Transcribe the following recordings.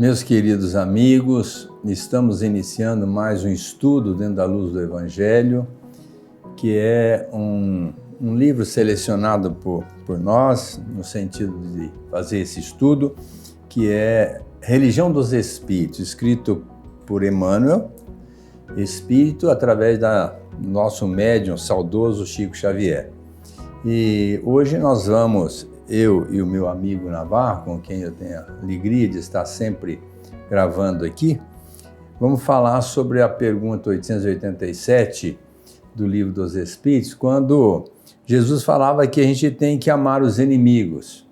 Meus queridos amigos, estamos iniciando mais um estudo dentro da luz do Evangelho, que é um livro selecionado por nós, no sentido de fazer esse estudo, que é Religião dos Espíritos, escrito por Emmanuel, Espírito, através do nosso médium saudoso Chico Xavier. E hoje nós vamos, eu e o meu amigo Navarro, com quem eu tenho a alegria de estar sempre gravando aqui, vamos falar sobre a pergunta 887 do Livro dos Espíritos, quando Jesus falava que a gente tem que amar os inimigos.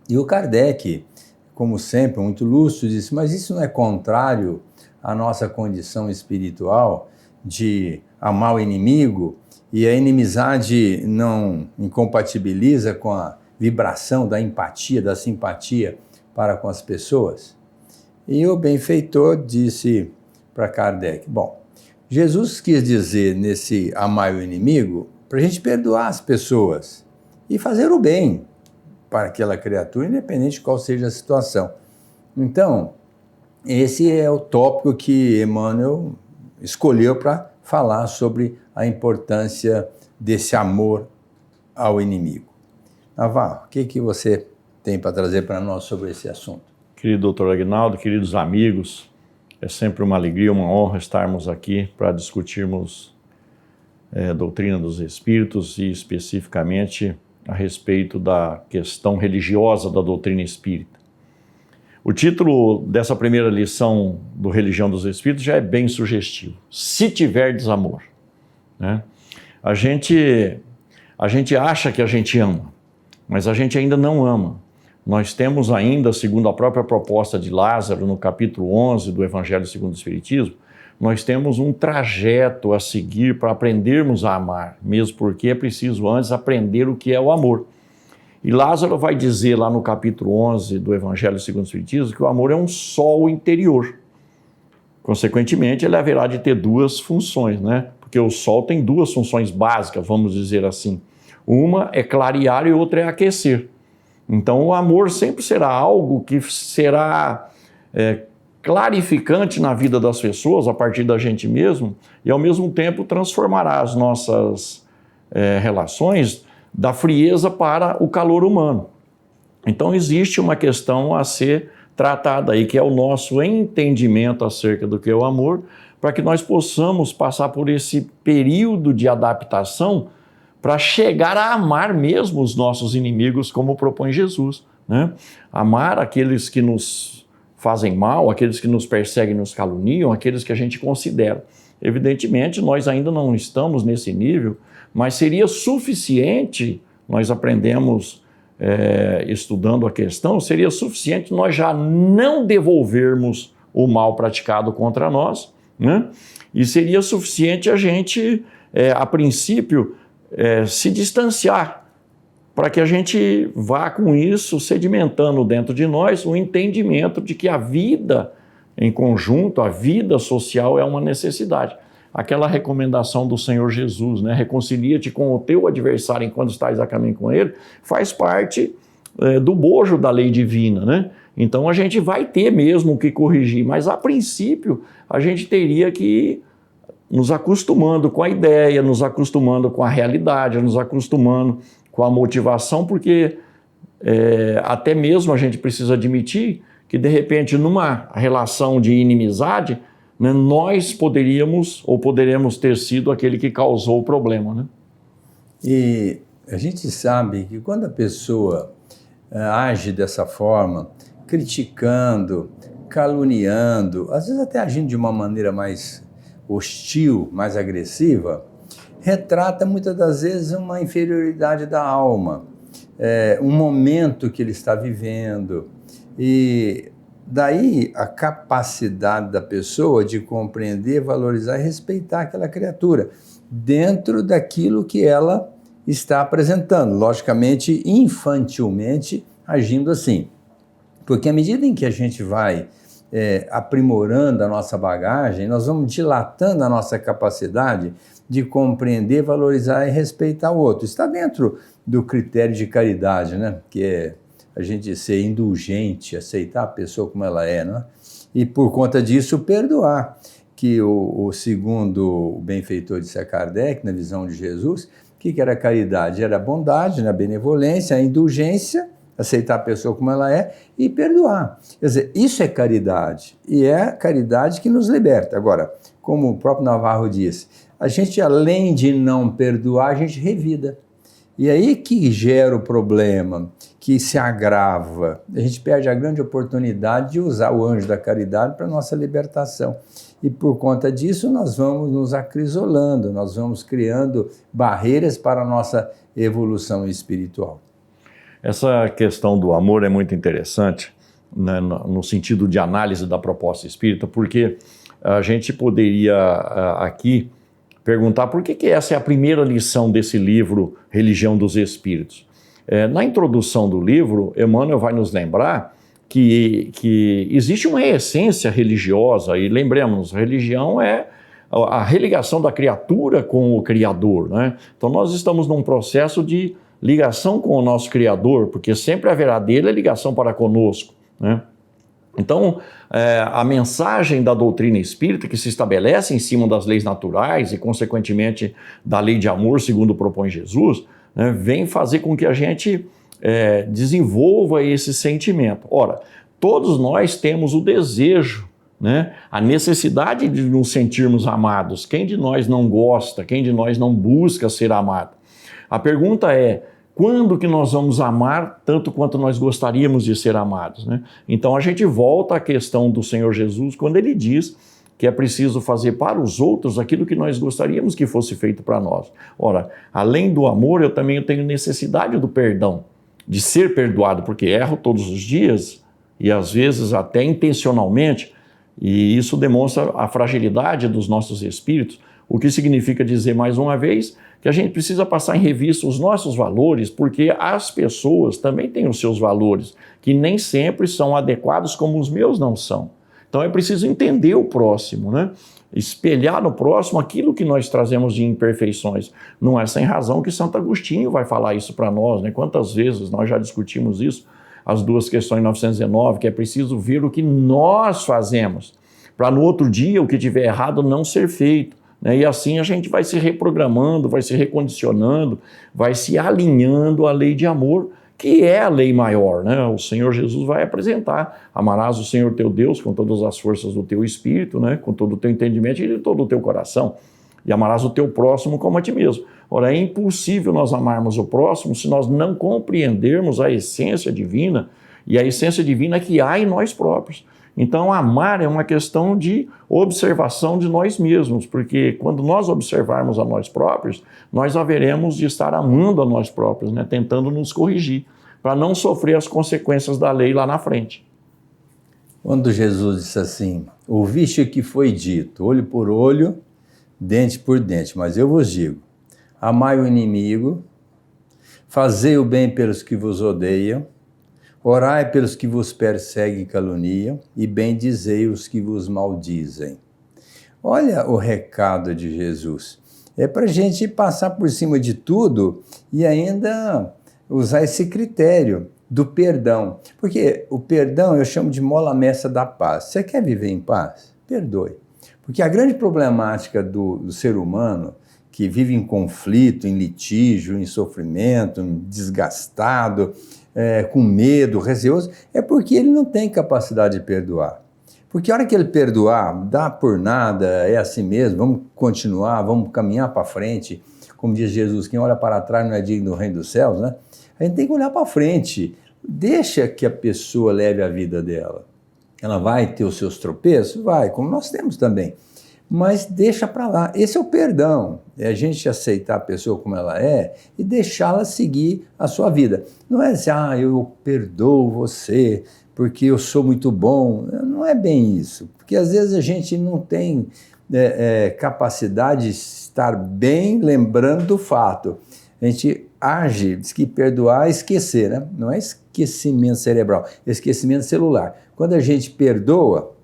E o Kardec, como sempre, muito lúcido, disse, mas isso não é contrário à nossa condição espiritual de amar o inimigo? E a inimizade não incompatibiliza com a vibração da empatia, da simpatia para com as pessoas? E o benfeitor disse para Kardec, bom, Jesus quis dizer nesse amar o inimigo para a gente perdoar as pessoas e fazer o bem para aquela criatura, independente de qual seja a situação. Então, esse é o tópico que Emmanuel escolheu para falar sobre a importância desse amor ao inimigo. Navarro, o que você tem para trazer para nós sobre esse assunto? Querido doutor Aguinaldo, queridos amigos, é sempre uma alegria, uma honra estarmos aqui para discutirmos a doutrina dos espíritos e especificamente a respeito da questão religiosa da doutrina espírita. O título dessa primeira lição do Religião dos Espíritos já é bem sugestivo. Se tiverdes amor, né? A gente acha que a gente ama, mas a gente ainda não ama. Nós temos ainda, segundo a própria proposta de Lázaro, no capítulo 11 do Evangelho segundo o Espiritismo, nós temos um trajeto a seguir para aprendermos a amar, mesmo porque é preciso antes aprender o que é o amor. E Lázaro vai dizer lá no capítulo 11 do Evangelho segundo o Espiritismo que o amor é um sol interior. Consequentemente, ele haverá de ter duas funções, né? Porque o sol tem duas funções básicas, vamos dizer assim. Uma é clarear e outra é aquecer. Então, o amor sempre será algo que será clarificante na vida das pessoas, a partir da gente mesmo, e ao mesmo tempo transformará as nossas relações da frieza para o calor humano. Então existe uma questão a ser tratada aí, que é o nosso entendimento acerca do que é o amor, para que nós possamos passar por esse período de adaptação para chegar a amar mesmo os nossos inimigos, como propõe Jesus, né? Amar aqueles que nos fazem mal, aqueles que nos perseguem, nos caluniam, aqueles que a gente considera. Evidentemente, nós ainda não estamos nesse nível, mas seria suficiente, nós aprendemos estudando a questão, seria suficiente nós já não devolvermos o mal praticado contra nós, né? E seria suficiente a gente, a princípio, se distanciar, para que a gente vá com isso sedimentando dentro de nós o entendimento de que a vida em conjunto, a vida social é uma necessidade. Aquela recomendação do Senhor Jesus, né? Reconcilia-te com o teu adversário enquanto estás a caminho com ele, faz parte do bojo da lei divina, né? Então a gente vai ter mesmo que corrigir, mas a princípio a gente teria que ir nos acostumando com a ideia, nos acostumando com a realidade, nos acostumando com a motivação, porque até mesmo a gente precisa admitir que de repente numa relação de inimizade, né, nós poderíamos ou poderemos ter sido aquele que causou o problema, né? E a gente sabe que quando a pessoa age dessa forma, criticando, caluniando, às vezes até agindo de uma maneira mais hostil, mais agressiva, retrata muitas das vezes uma inferioridade da alma, um momento que ele está vivendo. E daí a capacidade da pessoa de compreender, valorizar e respeitar aquela criatura dentro daquilo que ela está apresentando, logicamente, infantilmente, agindo assim. Porque à medida em que a gente vai aprimorando a nossa bagagem, nós vamos dilatando a nossa capacidade de compreender, valorizar e respeitar o outro. Está dentro do critério de caridade, né? Que é a gente ser indulgente, aceitar a pessoa como ela é, não é? E por conta disso perdoar, que segundo o benfeitor de Kardec, na visão de Jesus, o que era a caridade? Era a bondade, a benevolência, a indulgência, aceitar a pessoa como ela é e perdoar. Quer dizer, isso é caridade, e é a caridade que nos liberta. Agora, como o próprio Navarro disse, a gente, além de não perdoar, a gente revida. E aí que gera o problema, que se agrava. A gente perde a grande oportunidade de usar o anjo da caridade para a nossa libertação. E por conta disso nós vamos nos acrisolando, nós vamos criando barreiras para a nossa evolução espiritual. Essa questão do amor é muito interessante, né, no sentido de análise da proposta espírita, porque a gente poderia aqui perguntar por que essa é a primeira lição desse livro, Religião dos Espíritos. Na introdução do livro, Emmanuel vai nos lembrar que existe uma essência religiosa, e lembremos, religião é a religação da criatura com o Criador, né? Então nós estamos num processo de ligação com o nosso Criador, porque sempre haverá dele a ligação para conosco, né? Então, a mensagem da doutrina espírita, que se estabelece em cima das leis naturais e, consequentemente, da lei de amor, segundo propõe Jesus, né, vem fazer com que a gente desenvolva esse sentimento. Ora, todos nós temos o desejo, né, a necessidade de nos sentirmos amados. Quem de nós não gosta? Quem de nós não busca ser amado? A pergunta é: quando que nós vamos amar tanto quanto nós gostaríamos de ser amados, né? Então a gente volta à questão do Senhor Jesus quando ele diz que é preciso fazer para os outros aquilo que nós gostaríamos que fosse feito para nós. Ora, além do amor, eu também tenho necessidade do perdão, de ser perdoado, porque erro todos os dias e às vezes até intencionalmente, e isso demonstra a fragilidade dos nossos espíritos, o que significa dizer mais uma vez que a gente precisa passar em revista os nossos valores, porque as pessoas também têm os seus valores, que nem sempre são adequados como os meus não são. Então é preciso entender o próximo, né? Espelhar no próximo aquilo que nós trazemos de imperfeições. Não é sem razão que Santo Agostinho vai falar isso para nós, né? Quantas vezes nós já discutimos isso, as duas questões 919, que é preciso ver o que nós fazemos, para no outro dia o que tiver errado não ser feito. E assim a gente vai se reprogramando, vai se recondicionando, vai se alinhando à lei de amor, que é a lei maior, né? O Senhor Jesus vai apresentar: amarás o Senhor teu Deus com todas as forças do teu espírito, né? Com todo o teu entendimento e de todo o teu coração, e amarás o teu próximo como a ti mesmo. Ora, é impossível nós amarmos o próximo se nós não compreendermos a essência divina, e a essência divina que há em nós próprios. Então, amar é uma questão de observação de nós mesmos, porque quando nós observarmos a nós próprios, nós haveremos de estar amando a nós próprios, né? Tentando nos corrigir, para não sofrer as consequências da lei lá na frente. Quando Jesus disse assim: ouviste o que foi dito, olho por olho, dente por dente, mas eu vos digo, amai o inimigo, fazei o bem pelos que vos odeiam, orai pelos que vos perseguem e caluniam, e bendizei os que vos maldizem. Olha o recado de Jesus. É para a gente passar por cima de tudo e ainda usar esse critério do perdão. Porque o perdão eu chamo de mola mestra da paz. Você quer viver em paz? Perdoe. Porque a grande problemática do ser humano, que vive em conflito, em litígio, em sofrimento, desgastado, com medo, receoso, é porque ele não tem capacidade de perdoar. Porque a hora que ele perdoar, dá por nada, é assim mesmo, vamos continuar, vamos caminhar para frente. Como diz Jesus, quem olha para trás não é digno do reino dos céus, né? A gente tem que olhar para frente. Deixa que a pessoa leve a vida dela. Ela vai ter os seus tropeços? Vai, como nós temos também. Mas deixa para lá. Esse é o perdão. É a gente aceitar a pessoa como ela é e deixá-la seguir a sua vida. Não é assim, eu perdoo você porque eu sou muito bom. Não é bem isso. Porque às vezes a gente não tem capacidade de estar bem lembrando do fato. A gente age, diz que perdoar é esquecer, né? Não é esquecimento cerebral, é esquecimento celular. Quando a gente perdoa,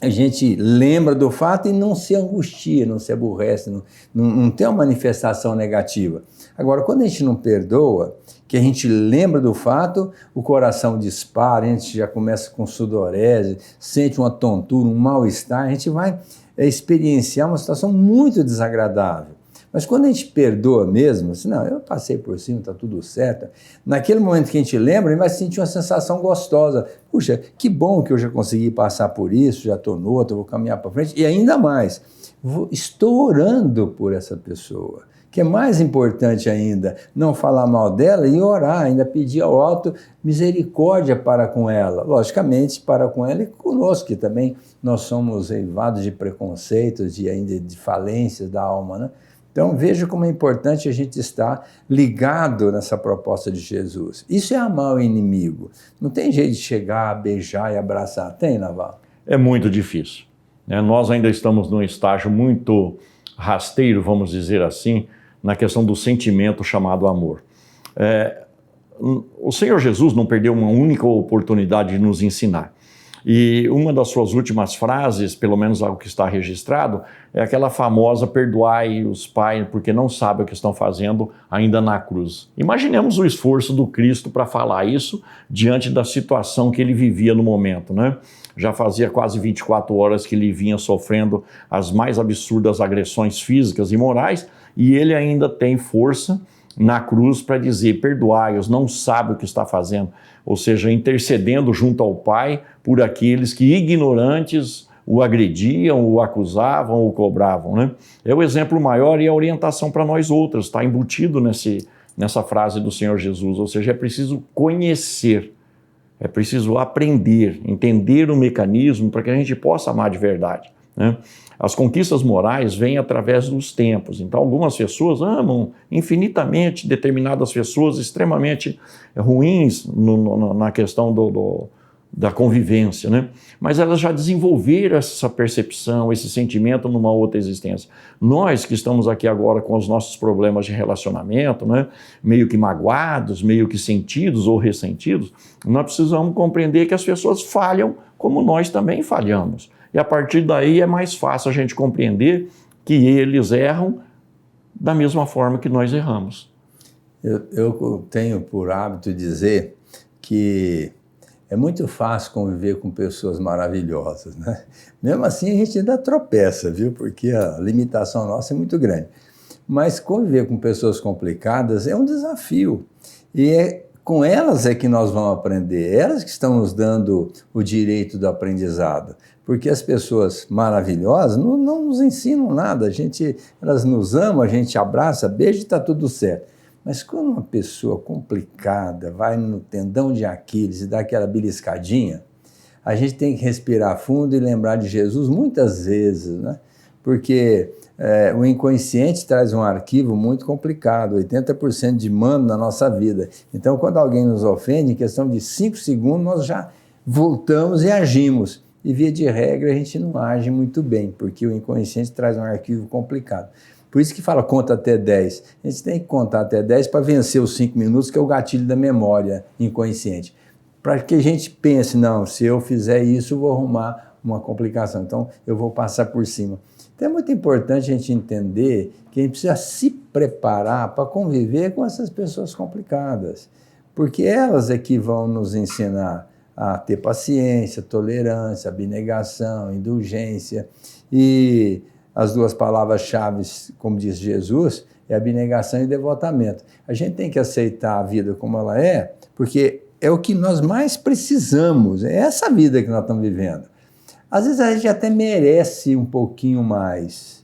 a gente lembra do fato e não se angustia, não se aborrece, não tem uma manifestação negativa. Agora, quando a gente não perdoa, que a gente lembra do fato, o coração dispara, a gente já começa com sudorese, sente uma tontura, um mal-estar, a gente vai experienciar uma situação muito desagradável. Mas quando a gente perdoa mesmo, assim, não, eu passei por cima, está tudo certo, naquele momento que a gente lembra, a gente vai sentir uma sensação gostosa. Puxa, que bom que eu já consegui passar por isso, já estou no outro, vou caminhar para frente, e ainda mais, estou orando por essa pessoa. Que é mais importante ainda, não falar mal dela e orar, ainda pedir ao alto misericórdia para com ela. Logicamente, para com ela e conosco, que também nós somos eivados de preconceitos e ainda de falências da alma, né? Então, veja como é importante a gente estar ligado nessa proposta de Jesus. Isso é amar o inimigo. Não tem jeito de chegar, beijar e abraçar. Tem, Naval? É muito difícil, né? Nós ainda estamos num estágio muito rasteiro, vamos dizer assim, na questão do sentimento chamado amor. O Senhor Jesus não perdeu uma única oportunidade de nos ensinar. E uma das suas últimas frases, pelo menos algo que está registrado, é aquela famosa: perdoai os pais porque não sabem o que estão fazendo, ainda na cruz. Imaginemos o esforço do Cristo para falar isso diante da situação que ele vivia no momento, né? Já fazia quase 24 horas que ele vinha sofrendo as mais absurdas agressões físicas e morais, e ele ainda tem força na cruz para dizer: perdoai-os, não sabe o que está fazendo. Ou seja, intercedendo junto ao Pai por aqueles que ignorantes o agrediam, o acusavam, o cobravam, né? É o exemplo maior e a orientação para nós outros, está embutido nessa frase do Senhor Jesus. Ou seja, é preciso conhecer, é preciso aprender, entender o mecanismo para que a gente possa amar de verdade, né? As conquistas morais vêm através dos tempos. Então, algumas pessoas amam infinitamente determinadas pessoas extremamente ruins na questão da convivência, né? Mas elas já desenvolveram essa percepção, esse sentimento numa outra existência. Nós que estamos aqui agora com os nossos problemas de relacionamento, né, meio que magoados, meio que sentidos ou ressentidos, nós precisamos compreender que as pessoas falham como nós também falhamos. E a partir daí é mais fácil a gente compreender que eles erram da mesma forma que nós erramos. Eu tenho por hábito dizer que é muito fácil conviver com pessoas maravilhosas, né? Mesmo assim, a gente ainda tropeça, viu? Porque a limitação nossa é muito grande. Mas conviver com pessoas complicadas é um desafio. E com elas é que nós vamos aprender. Elas que estão nos dando o direito do aprendizado. Porque as pessoas maravilhosas não nos ensinam nada. Elas nos amam, a gente abraça, beija e está tudo certo. Mas quando uma pessoa complicada vai no tendão de Aquiles e dá aquela beliscadinha, a gente tem que respirar fundo e lembrar de Jesus muitas vezes, né? Porque o inconsciente traz um arquivo muito complicado, 80% de mano na nossa vida. Então, quando alguém nos ofende, em questão de 5 segundos, nós já voltamos e agimos. E, via de regra, a gente não age muito bem, porque o inconsciente traz um arquivo complicado. Por isso que fala conta até 10. A gente tem que contar até 10 para vencer os 5 minutos, que é o gatilho da memória inconsciente. Para que a gente pense, não, se eu fizer isso, eu vou arrumar uma complicação. Então, eu vou passar por cima. Então, é muito importante a gente entender que a gente precisa se preparar para conviver com essas pessoas complicadas. Porque elas é que vão nos ensinar a ter paciência, tolerância, abnegação, indulgência. E as duas palavras-chave, como diz Jesus, é abnegação e devotamento. A gente tem que aceitar a vida como ela é, porque é o que nós mais precisamos, é essa vida que nós estamos vivendo. Às vezes a gente até merece um pouquinho mais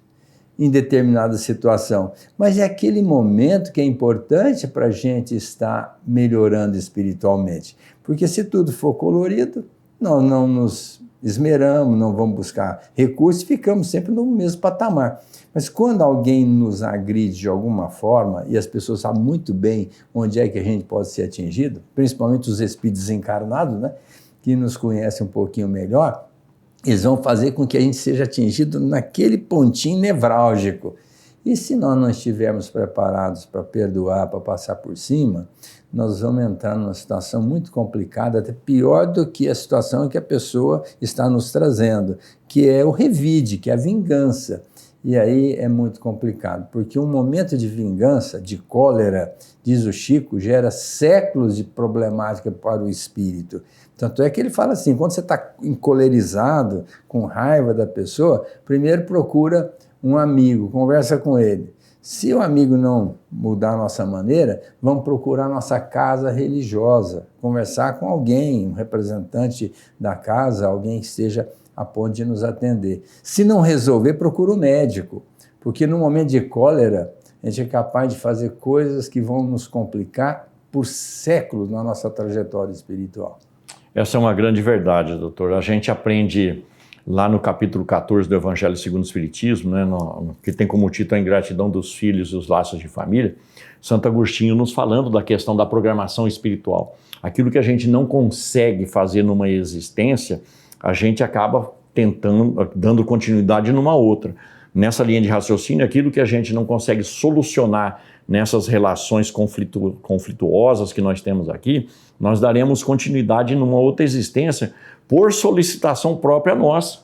em determinada situação, mas é aquele momento que é importante para a gente estar melhorando espiritualmente. Porque se tudo for colorido, nós não nos esmeramos, não vamos buscar recursos, ficamos sempre no mesmo patamar. Mas quando alguém nos agride de alguma forma, e as pessoas sabem muito bem onde é que a gente pode ser atingido, principalmente os espíritos encarnados, né, que nos conhecem um pouquinho melhor, eles vão fazer com que a gente seja atingido naquele pontinho nevrálgico. E se nós não estivermos preparados para perdoar, para passar por cima, nós vamos entrar numa situação muito complicada, até pior do que a situação que a pessoa está nos trazendo, que é o revide, que é a vingança. E aí é muito complicado, porque um momento de vingança, de cólera, diz o Chico, gera séculos de problemática para o espírito. Tanto é que ele fala assim, quando você está encolerizado, com raiva da pessoa, primeiro procura um amigo, conversa com ele. Se o amigo não mudar a nossa maneira, vamos procurar a nossa casa religiosa, conversar com alguém, um representante da casa, alguém que esteja a ponto de nos atender. Se não resolver, procura o médico, porque no momento de cólera, a gente é capaz de fazer coisas que vão nos complicar por séculos na nossa trajetória espiritual. Essa é uma grande verdade, doutor. A gente aprende lá no capítulo 14 do Evangelho segundo o Espiritismo, né, que tem como título a ingratidão dos filhos e os laços de família, Santo Agostinho nos falando da questão da programação espiritual. Aquilo que a gente não consegue fazer numa existência, a gente acaba tentando, dando continuidade numa outra. Nessa linha de raciocínio, aquilo que a gente não consegue solucionar nessas relações conflituosas que nós temos aqui, nós daremos continuidade numa outra existência por solicitação própria nossa,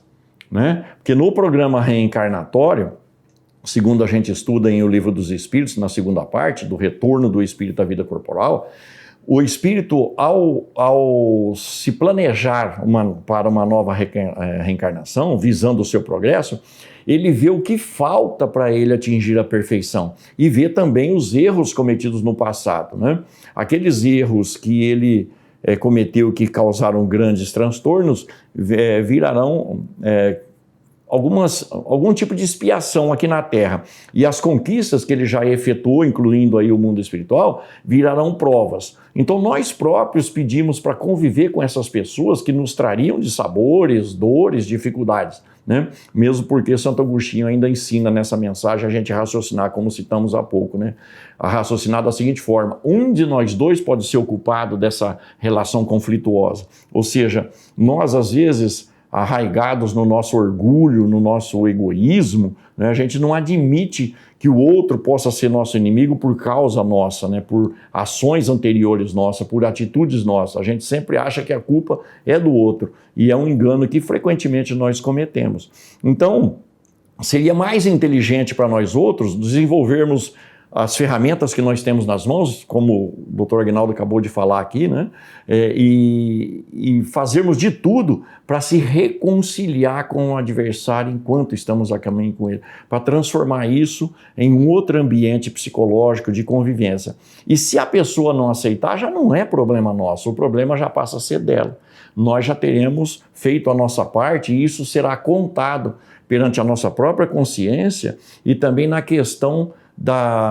né? Porque no programa reencarnatório, segundo a gente estuda em O Livro dos Espíritos, na segunda parte, do retorno do espírito à vida corporal, o espírito, ao se planejar para uma nova reencarnação, visando o seu progresso, ele vê o que falta para ele atingir a perfeição e vê também os erros cometidos no passado, né? Aqueles erros que ele cometeu que causaram grandes transtornos virarão algum tipo de expiação aqui na Terra. E as conquistas que ele já efetuou, incluindo aí o mundo espiritual, virarão provas. Então nós próprios pedimos para conviver com essas pessoas que nos trariam de sabores, dores, dificuldades, né? Mesmo porque Santo Agostinho ainda ensina nessa mensagem a gente raciocinar, como citamos há pouco, né? A raciocinar da seguinte forma: um de nós dois pode ser o culpado dessa relação conflituosa. Ou seja, nós às vezes, arraigados no nosso orgulho, no nosso egoísmo, né, a gente não admite que o outro possa ser nosso inimigo por causa nossa, né, por ações anteriores nossas, por atitudes nossas. A gente sempre acha que a culpa é do outro, e é um engano que frequentemente nós cometemos. Então, seria mais inteligente para nós outros desenvolvermos as ferramentas que nós temos nas mãos, como o doutor Aguinaldo acabou de falar aqui, né? E fazermos de tudo para se reconciliar com o adversário enquanto estamos a caminho com ele, para transformar isso em um outro ambiente psicológico de convivência. E se a pessoa não aceitar, já não é problema nosso, o problema já passa a ser dela. Nós já teremos feito a nossa parte e isso será contado perante a nossa própria consciência e também na questão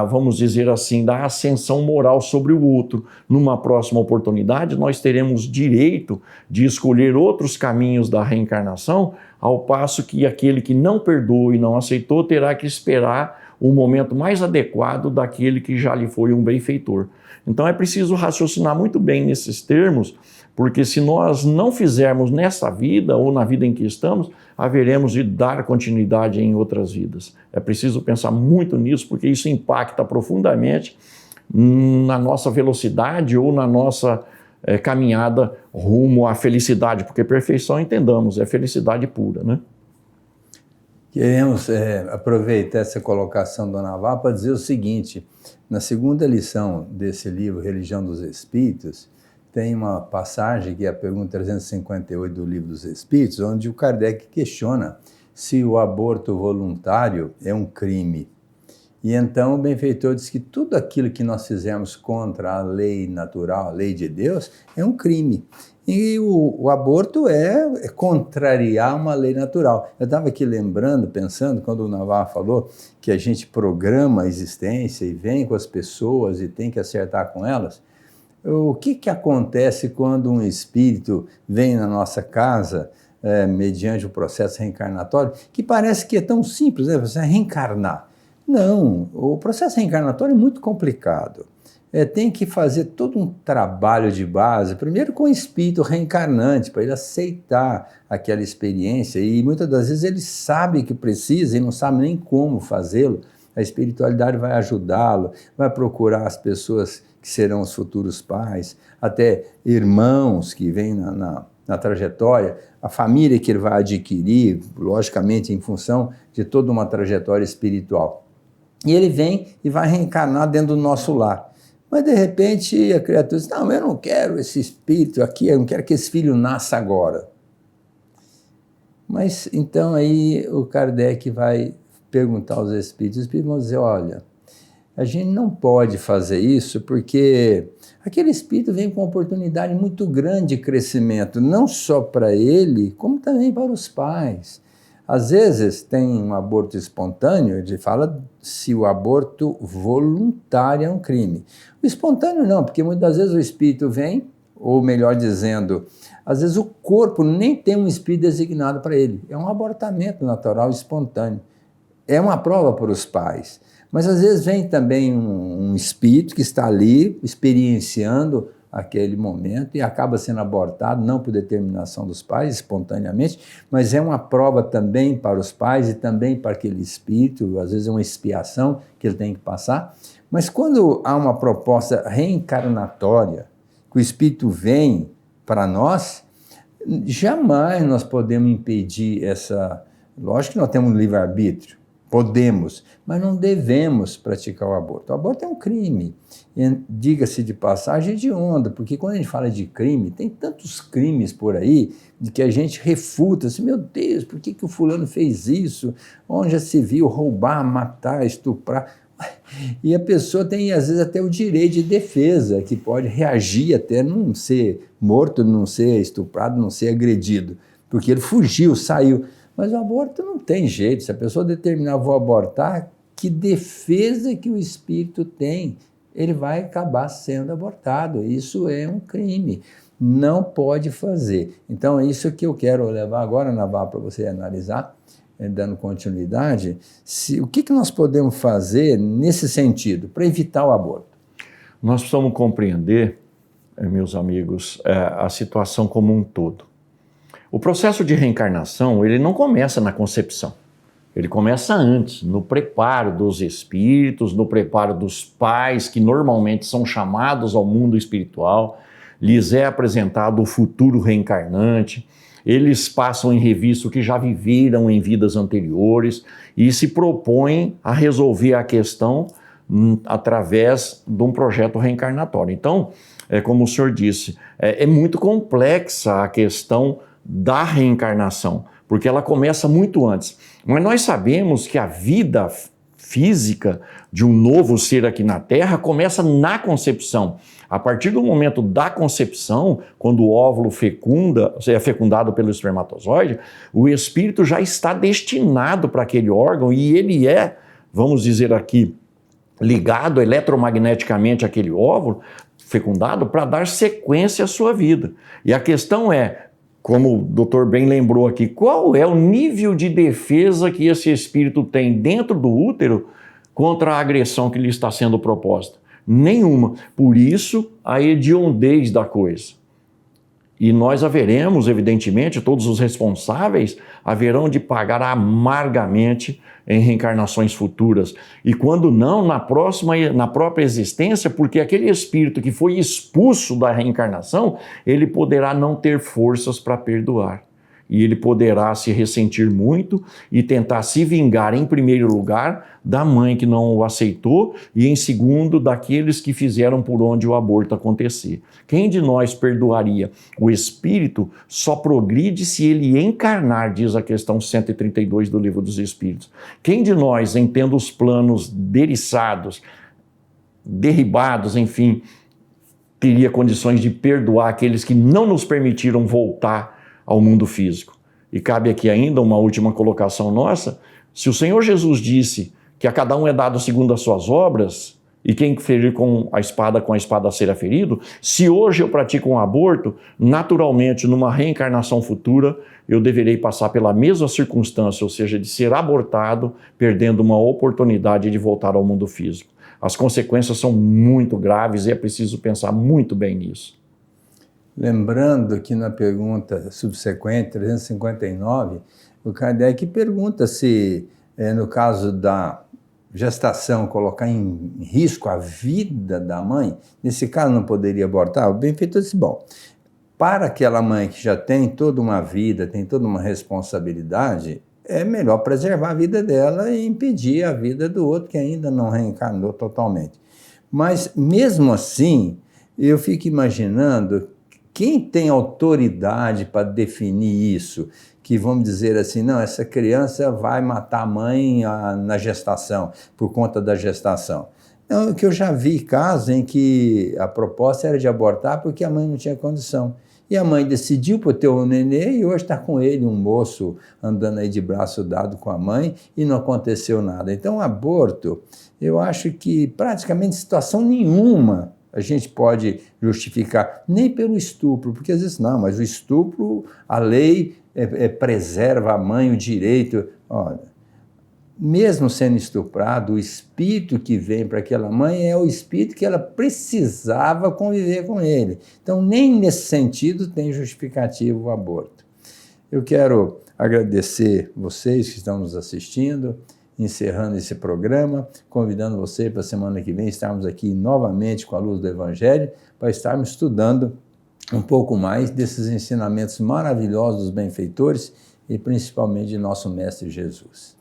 vamos dizer assim, da ascensão moral sobre o outro. Numa próxima oportunidade, nós teremos direito de escolher outros caminhos da reencarnação, ao passo que aquele que não perdoou e não aceitou terá que esperar o momento mais adequado daquele que já lhe foi um benfeitor. Então é preciso raciocinar muito bem nesses termos, porque se nós não fizermos nessa vida ou na vida em que estamos, haveremos de dar continuidade em outras vidas. É preciso pensar muito nisso, porque isso impacta profundamente na nossa velocidade ou na nossa caminhada rumo à felicidade, porque perfeição, entendamos, é felicidade pura, né? Queremos aproveitar essa colocação do Navarro para dizer o seguinte: na segunda lição desse livro, Religião dos Espíritos, tem uma passagem, que é a pergunta 358 do Livro dos Espíritos, onde o Kardec questiona se o aborto voluntário é um crime. E então o benfeitor diz que tudo aquilo que nós fizemos contra a lei natural, a lei de Deus, é um crime. E o aborto é contrariar uma lei natural. Eu estava aqui lembrando, pensando, quando o Navarro falou que a gente programa a existência e vem com as pessoas e tem que acertar com elas. O que acontece quando um espírito vem na nossa casa, mediante o processo reencarnatório, que parece que é tão simples, né? Você reencarnar. Não, o processo reencarnatório é muito complicado. Tem que fazer todo um trabalho de base, primeiro com o espírito reencarnante, para ele aceitar aquela experiência, e muitas das vezes ele sabe que precisa e não sabe nem como fazê-lo. A espiritualidade vai ajudá-lo, vai procurar as pessoas que serão os futuros pais, até irmãos que vêm na trajetória, a família que ele vai adquirir, logicamente em função de toda uma trajetória espiritual. E ele vem e vai reencarnar dentro do nosso lar. Mas, de repente, a criatura diz, não, eu não quero esse espírito aqui, eu não quero que esse filho nasça agora. Mas, então, aí o Kardec vai perguntar aos espíritos, os espíritos vão dizer, olha, a gente não pode fazer isso porque aquele espírito vem com uma oportunidade muito grande de crescimento, não só para ele, como também para os pais. Às vezes tem um aborto espontâneo, ele fala se o aborto voluntário é um crime. O espontâneo não, porque muitas vezes o espírito vem, ou melhor dizendo, às vezes o corpo nem tem um espírito designado para ele. É um abortamento natural espontâneo. É uma prova para os pais. Mas às vezes vem também um espírito que está ali experienciando aquele momento e acaba sendo abortado, não por determinação dos pais, espontaneamente, mas é uma prova também para os pais e também para aquele espírito, às vezes é uma expiação que ele tem que passar. Mas quando há uma proposta reencarnatória, que o espírito vem para nós, jamais nós podemos impedir essa... Lógico que nós temos um livre-arbítrio, podemos, mas não devemos praticar o aborto. O aborto é um crime, diga-se de passagem, de onda, porque quando a gente fala de crime, tem tantos crimes por aí, de que a gente refuta, assim, meu Deus, por que o fulano fez isso? Onde já se viu roubar, matar, estuprar? E a pessoa tem, às vezes, até o direito de defesa, que pode reagir até não ser morto, não ser estuprado, não ser agredido, porque ele fugiu, saiu. Mas o aborto não tem jeito, se a pessoa determinar, vou abortar, que defesa que o espírito tem? Ele vai acabar sendo abortado, isso é um crime, não pode fazer. Então é isso que eu quero levar agora, Navarro, para você analisar, dando continuidade, o que nós podemos fazer nesse sentido, para evitar o aborto? Nós precisamos compreender, meus amigos, a situação como um todo. O processo de reencarnação, ele não começa na concepção, ele começa antes, no preparo dos espíritos, no preparo dos pais, que normalmente são chamados ao mundo espiritual, lhes é apresentado o futuro reencarnante, eles passam em revista o que já viveram em vidas anteriores e se propõem a resolver a questão através de um projeto reencarnatório. Então, como o senhor disse, é muito complexa a questão da reencarnação, porque ela começa muito antes. Mas nós sabemos que a vida física de um novo ser aqui na Terra começa na concepção. A partir do momento da concepção, quando o óvulo é fecundado pelo espermatozoide, o espírito já está destinado para aquele órgão e ele é, vamos dizer aqui, ligado eletromagneticamente àquele óvulo fecundado para dar sequência à sua vida. E a questão é, como o doutor bem lembrou aqui, qual é o nível de defesa que esse espírito tem dentro do útero contra a agressão que lhe está sendo proposta? Nenhuma. Por isso, a hediondez da coisa. E nós haveremos, evidentemente, todos os responsáveis haverão de pagar amargamente em reencarnações futuras. E quando não, na própria existência, porque aquele espírito que foi expulso da reencarnação, ele poderá não ter forças para perdoar. E ele poderá se ressentir muito e tentar se vingar, em primeiro lugar, da mãe que não o aceitou e, em segundo, daqueles que fizeram por onde o aborto acontecer. Quem de nós perdoaria? O espírito só progride se ele encarnar, diz a questão 132 do Livro dos Espíritos. Quem de nós, em tendo os planos deriçados, derribados, enfim, teria condições de perdoar aqueles que não nos permitiram voltar ao mundo físico? E cabe aqui ainda uma última colocação nossa. Se o Senhor Jesus disse que a cada um é dado segundo as suas obras, e quem ferir com a espada será ferido, se hoje eu pratico um aborto, naturalmente, numa reencarnação futura, eu deverei passar pela mesma circunstância, ou seja, de ser abortado, perdendo uma oportunidade de voltar ao mundo físico. As consequências são muito graves e é preciso pensar muito bem nisso. Lembrando que na pergunta subsequente, 359, o Kardec pergunta se, no caso da gestação colocar em risco a vida da mãe, nesse caso não poderia abortar? O benfeitor disse, bom, para aquela mãe que já tem toda uma vida, tem toda uma responsabilidade, é melhor preservar a vida dela e impedir a vida do outro que ainda não reencarnou totalmente. Mas, mesmo assim, eu fico imaginando quem tem autoridade para definir isso, que vamos dizer assim, não, essa criança vai matar a mãe na gestação, por conta da gestação. Não, que eu já vi casos em que a proposta era de abortar porque a mãe não tinha condição. E a mãe decidiu por ter um nenê e hoje está com ele, um moço andando aí de braço dado com a mãe e não aconteceu nada. Então, o aborto, eu acho que praticamente situação nenhuma a gente pode justificar, nem pelo estupro, porque às vezes não, mas o estupro, a lei preserva a mãe o direito. Olha, mesmo sendo estuprado, o espírito que vem para aquela mãe é o espírito que ela precisava conviver com ele. Então, nem nesse sentido tem justificativo o aborto. Eu quero agradecer vocês que estão nos assistindo, encerrando esse programa, convidando você para a semana que vem estarmos aqui novamente com a luz do Evangelho, para estarmos estudando um pouco mais desses ensinamentos maravilhosos dos benfeitores e principalmente de nosso Mestre Jesus.